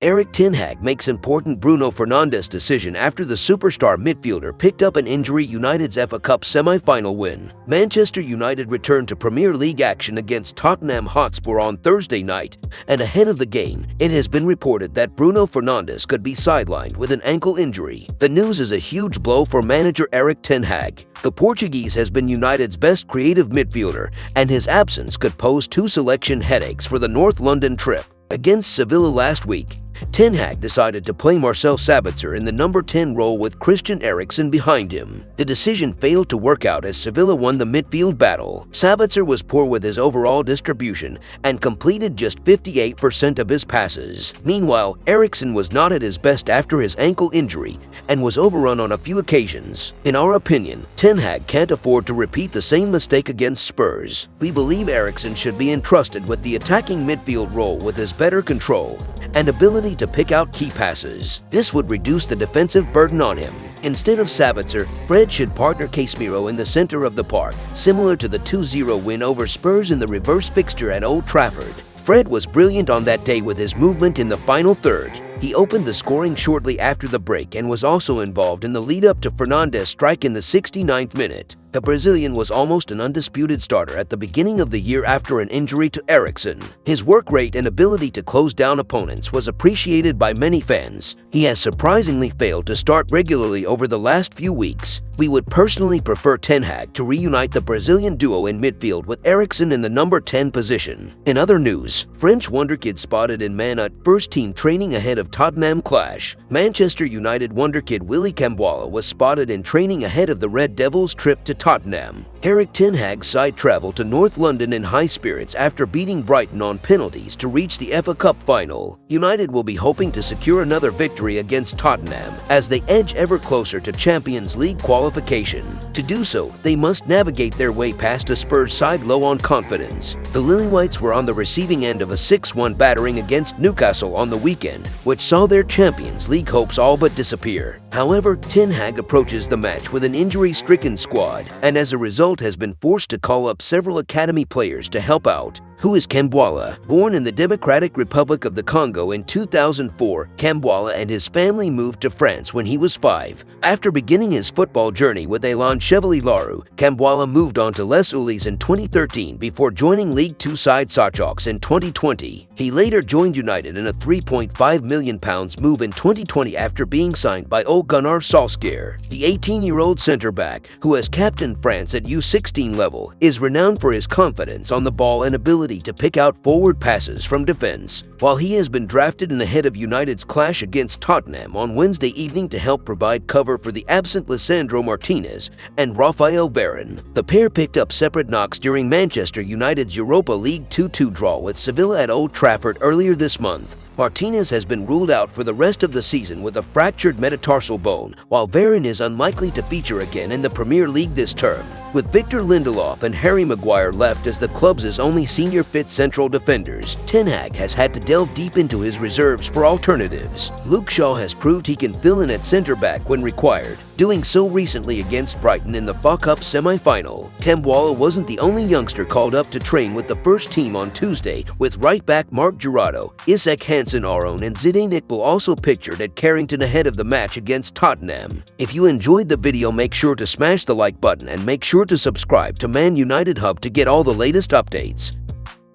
Erik ten Hag makes important Bruno Fernandes decision after the superstar midfielder picked up an injury. United's FA Cup semi-final win. Manchester United returned to Premier League action against Tottenham Hotspur on Thursday night, and ahead of the game, it has been reported that Bruno Fernandes could be sidelined with an ankle injury. The news is a huge blow for manager Erik ten Hag. The Portuguese has been United's best creative midfielder, and his absence could pose two selection headaches for the North London trip. Against Sevilla last week, ten Hag decided to play Marcel Sabitzer in the number 10 role with Christian Eriksen behind him. The decision failed to work out as Sevilla won the midfield battle. Sabitzer was poor with his overall distribution and completed just 58% of his passes. Meanwhile, Eriksen was not at his best after his ankle injury and was overrun on a few occasions. In our opinion, ten Hag can't afford to repeat the same mistake against Spurs. We believe Eriksen should be entrusted with the attacking midfield role with his better control and ability to pick out key passes. This would reduce the defensive burden on him. Instead of Sabitzer, Fred should partner Casemiro in the center of the park, similar to the 2-0 win over Spurs in the reverse fixture at Old Trafford. Fred was brilliant on that day with his movement in the final third. He opened the scoring shortly after the break and was also involved in the lead-up to Fernandes' strike in the 69th minute. The Brazilian was almost an undisputed starter at the beginning of the year after an injury to Eriksen. His work rate and ability to close down opponents was appreciated by many fans. He has surprisingly failed to start regularly over the last few weeks. We would personally prefer ten Hag to reunite the Brazilian duo in midfield with Eriksen in the number 10 position. In other news, French wonderkid spotted in Man at first team training ahead of Tottenham clash. Manchester United wonderkid Willy Kambwala was spotted in training ahead of the Red Devils' trip to Tottenham. Erik ten Hag's side traveled to North London in high spirits after beating Brighton on penalties to reach the FA Cup final. United will be hoping to secure another victory against Tottenham as they edge ever closer to Champions League qualification. To do so, they must navigate their way past a Spurs side low on confidence. The Lilywhites were on the receiving end of a 6-1 battering against Newcastle on the weekend, which saw their Champions League hopes all but disappear. However, ten Hag approaches the match with an injury-stricken squad, and as a result has been forced to call up several academy players to help out. Who is Kambwala? Born in the Democratic Republic of the Congo in 2004, Kambwala and his family moved to France when he was 5. After beginning his football journey with Elan Chevalier, Kambwala moved on to Les Ulis in 2013 before joining League 2 side Sochaux in 2020. He later joined United in a £3.5 million move in 2020 after being signed by Ole Gunnar Solskjaer. The 18-year-old centre-back, who has captained France at U16 level, is renowned for his confidence on the ball and ability to pick out forward passes from defense. While he has been drafted in ahead of United's clash against Tottenham on Wednesday evening to help provide cover for the absent Lisandro Martinez and Rafael Varane, the pair picked up separate knocks during Manchester United's Europa League 2-2 draw with Sevilla at Old Trafford earlier this month. Martinez has been ruled out for the rest of the season with a fractured metatarsal bone, while Varane is unlikely to feature again in the Premier League this term. With Victor Lindelof and Harry Maguire left as the club's only senior fit central defenders, ten Hag has had to delve deep into his reserves for alternatives. Luke Shaw has proved he can fill in at centre-back when required, doing so recently against Brighton in the FA Cup semi-final. Kambwala wasn't the only youngster called up to train with the first team on Tuesday, with right-back Mark Jurado, Isaac Hansen-Aron and Zidane Iqbal also pictured at Carrington ahead of the match against Tottenham. If you enjoyed the video, make sure to smash the like button and make sure to subscribe to Man United Hub to get all the latest updates.